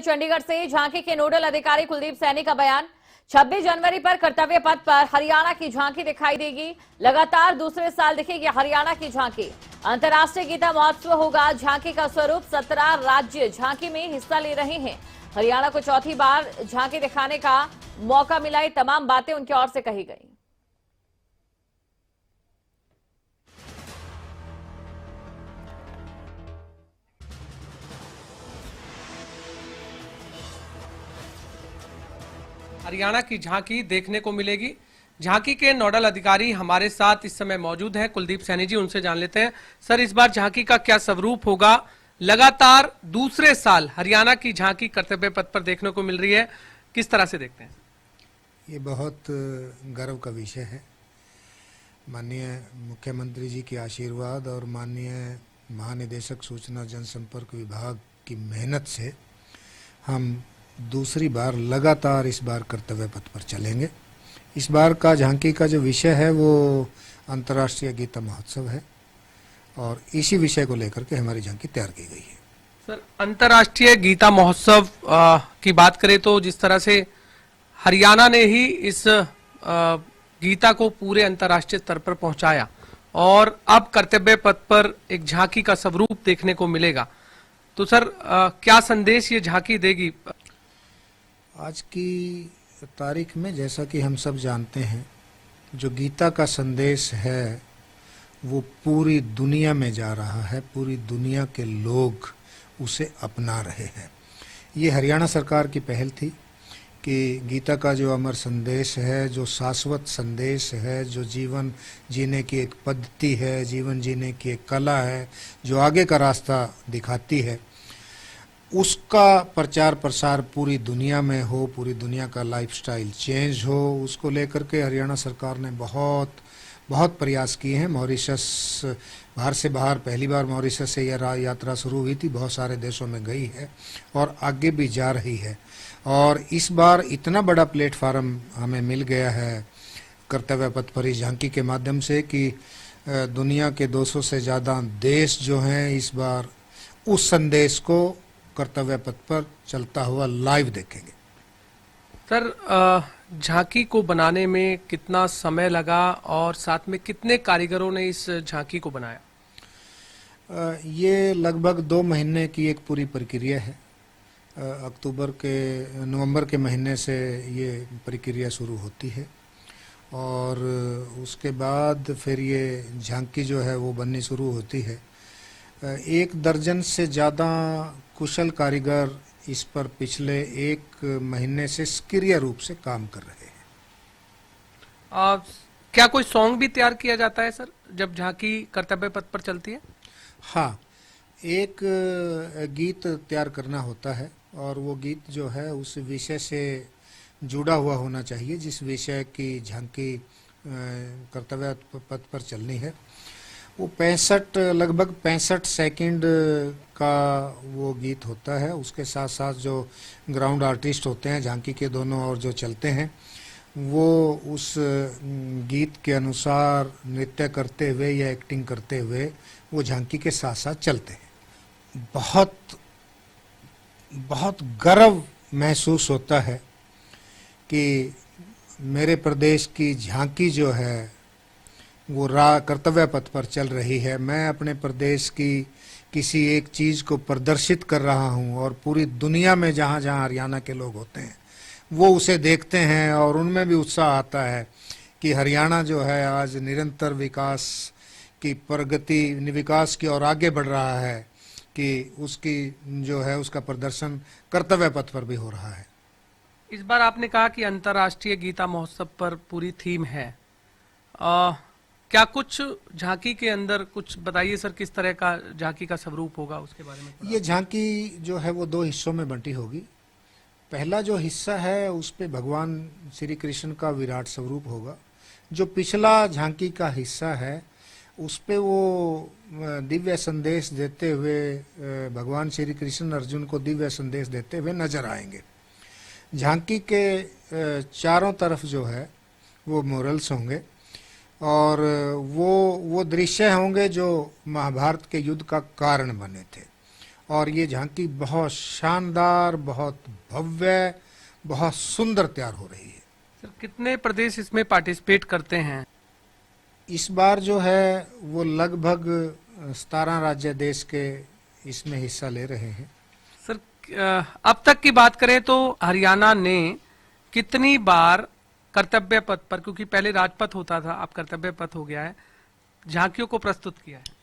चंडीगढ़ से झांकी के नोडल अधिकारी कुलदीप सैनी का बयान। 26 जनवरी पर कर्तव्य पथ पर हरियाणा की झांकी दिखाई देगी। लगातार दूसरे साल दिखेगी हरियाणा की झांकी। अंतर्राष्ट्रीय गीता महोत्सव होगा। झांकी का स्वरूप 17 राज्य झांकी में हिस्सा ले रहे हैं। हरियाणा को चौथी बार झांकी दिखाने का मौका मिला। ये तमाम बातें उनकी ओर से कही गई। हरियाणा की झांकी देखने को मिलेगी। झांकी के नोडल अधिकारी हमारे साथ इस समय मौजूद हैं, कुलदीप सैनी जी, उनसे जान लेते हैं। सर, इस बार झांकी का क्या स्वरूप होगा? लगातार दूसरे साल हरियाणा की झांकी कर्तव्य पथ पर देखने को मिल रही है, किस तरह से देखते हैं? ये बहुत गर्व का विषय है। माननीय मुख्यमंत्री जी के आशीर्वाद और माननीय महानिदेशक सूचना जनसंपर्क विभाग की मेहनत से हम दूसरी बार लगातार इस बार कर्तव्य पथ पर चलेंगे। इस बार का झांकी का जो विषय है वो अंतर्राष्ट्रीय गीता महोत्सव है और इसी विषय को लेकर के हमारी झांकी तैयार की गई है। सर, अंतर्राष्ट्रीय गीता महोत्सव की बात करें तो जिस तरह से हरियाणा ने ही इस गीता को पूरे अंतर्राष्ट्रीय स्तर पर पहुंचाया और अब कर्तव्य पथ पर एक झांकी का स्वरूप देखने को मिलेगा, तो सर क्या संदेश ये झांकी देगी? आज की तारीख में जैसा कि हम सब जानते हैं, जो गीता का संदेश है वो पूरी दुनिया में जा रहा है। पूरी दुनिया के लोग उसे अपना रहे हैं। ये हरियाणा सरकार की पहल थी कि गीता का जो अमर संदेश है, जो शाश्वत संदेश है, जो जीवन जीने की एक पद्धति है, जीवन जीने की एक कला है, जो आगे का रास्ता दिखाती है, उसका प्रचार प्रसार पूरी दुनिया में हो, पूरी दुनिया का लाइफस्टाइल चेंज हो, उसको लेकर के हरियाणा सरकार ने बहुत प्रयास किए हैं। मॉरिशस, बाहर से बाहर पहली बार मॉरिशस से यह यात्रा शुरू हुई थी, बहुत सारे देशों में गई है और आगे भी जा रही है। और इस बार इतना बड़ा प्लेटफार्म हमें मिल गया है कर्तव्य पथ पर इस झांकी के माध्यम से कि दुनिया के 200 से ज़्यादा देश जो हैं इस बार उस संदेश को कर्तव्य पथ पर चलता हुआ लाइव देखेंगे। सर, झांकी को बनाने में कितना समय लगा और साथ में कितने कारीगरों ने इस झांकी को बनाया? ये लगभग 2 महीने की एक पूरी प्रक्रिया है। नवंबर के महीने से ये प्रक्रिया शुरू होती है और उसके बाद फिर ये झांकी जो है वो बननी शुरू होती है। 1 दर्जन से ज़्यादा कुशल कारीगर इस पर पिछले 1 महीने से सक्रिय रूप से काम कर रहे हैं। क्या कोई सॉन्ग भी तैयार किया जाता है सर जब झांकी कर्तव्य पथ पर चलती है? हाँ, एक गीत तैयार करना होता है और वो गीत जो है उस विषय से जुड़ा हुआ होना चाहिए जिस विषय की झांकी कर्तव्य पथ पर चलनी है। वो लगभग 65 सेकंड का वो गीत होता है। उसके साथ साथ जो ग्राउंड आर्टिस्ट होते हैं झांकी के दोनों ओर जो चलते हैं, वो उस गीत के अनुसार नृत्य करते हुए या एक्टिंग करते हुए वो झांकी के साथ साथ चलते हैं। बहुत गर्व महसूस होता है कि मेरे प्रदेश की झांकी जो है वो कर्तव्य पथ पर चल रही है। मैं अपने प्रदेश की किसी एक चीज़ को प्रदर्शित कर रहा हूँ और पूरी दुनिया में जहाँ जहाँ हरियाणा के लोग होते हैं वो उसे देखते हैं और उनमें भी उत्साह आता है कि हरियाणा जो है आज निरंतर विकास की प्रगति, विकास की ओर आगे बढ़ रहा है, कि उसकी जो है उसका प्रदर्शन कर्तव्य पथ पर भी हो रहा है। इस बार आपने कहा कि अंतर्राष्ट्रीय गीता महोत्सव पर पूरी थीम है, क्या कुछ झांकी के अंदर कुछ बताइए सर, किस तरह का झांकी का स्वरूप होगा उसके बारे में? ये झांकी जो है वो 2 हिस्सों में बंटी होगी। पहला जो हिस्सा है उस पे भगवान श्री कृष्ण का विराट स्वरूप होगा। जो पिछला झांकी का हिस्सा है उस पे वो दिव्य संदेश देते हुए भगवान श्री कृष्ण अर्जुन को दिव्य संदेश देते हुए नजर आएंगे। झांकी के चारों तरफ जो है वो मोरल्स होंगे और वो दृश्य होंगे जो महाभारत के युद्ध का कारण बने थे और ये झांकी बहुत शानदार, बहुत भव्य, बहुत सुंदर तैयार हो रही है। सर कितने प्रदेश इसमें पार्टिसिपेट करते हैं? इस बार जो है वो लगभग 17 राज्य देश के इसमें हिस्सा ले रहे हैं। सर अब तक की बात करें तो हरियाणा ने कितनी बार कर्तव्य पथ पर, क्योंकि पहले राजपथ होता था अब कर्तव्य पथ हो गया है, झांकियों को प्रस्तुत किया है?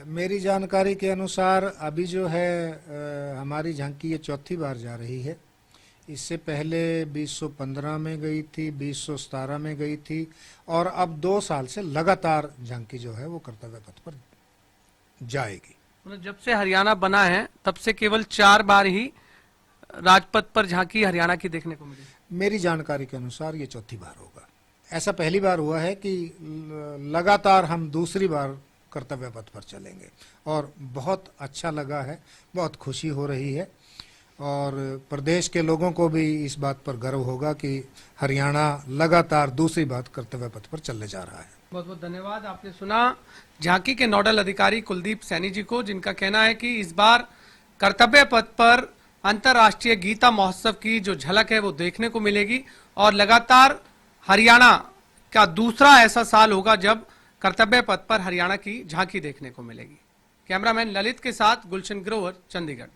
मेरी जानकारी के अनुसार अभी जो है हमारी झांकी ये चौथी बार जा रही है। इससे पहले 2015 में गई थी, 2017 में गई थी, और अब 2 साल से लगातार झांकी जो है वो कर्तव्य पथ पर जाएगी। मतलब जब से हरियाणा बना है तब से केवल 4 बार ही राजपथ पर झांकी हरियाणा की देखने को मिली। मेरी जानकारी के अनुसार ये चौथी बार होगा। ऐसा पहली बार हुआ है कि लगातार हम दूसरी बार कर्तव्य पथ पर चलेंगे, और बहुत अच्छा लगा है, बहुत खुशी हो रही है, और प्रदेश के लोगों को भी इस बात पर गर्व होगा कि हरियाणा लगातार दूसरी बार कर्तव्य पथ पर चलने जा रहा है। बहुत बहुत धन्यवाद। आपने सुना झांकी के नोडल अधिकारी कुलदीप सैनी जी को, जिनका कहना है कि इस बार कर्तव्य पथ पर अंतर्राष्ट्रीय गीता महोत्सव की जो झलक है वो देखने को मिलेगी, और लगातार हरियाणा का दूसरा ऐसा साल होगा जब कर्तव्य पथ पर हरियाणा की झांकी देखने को मिलेगी। कैमरामैन ललित के साथ गुलशन ग्रोवर, चंडीगढ़।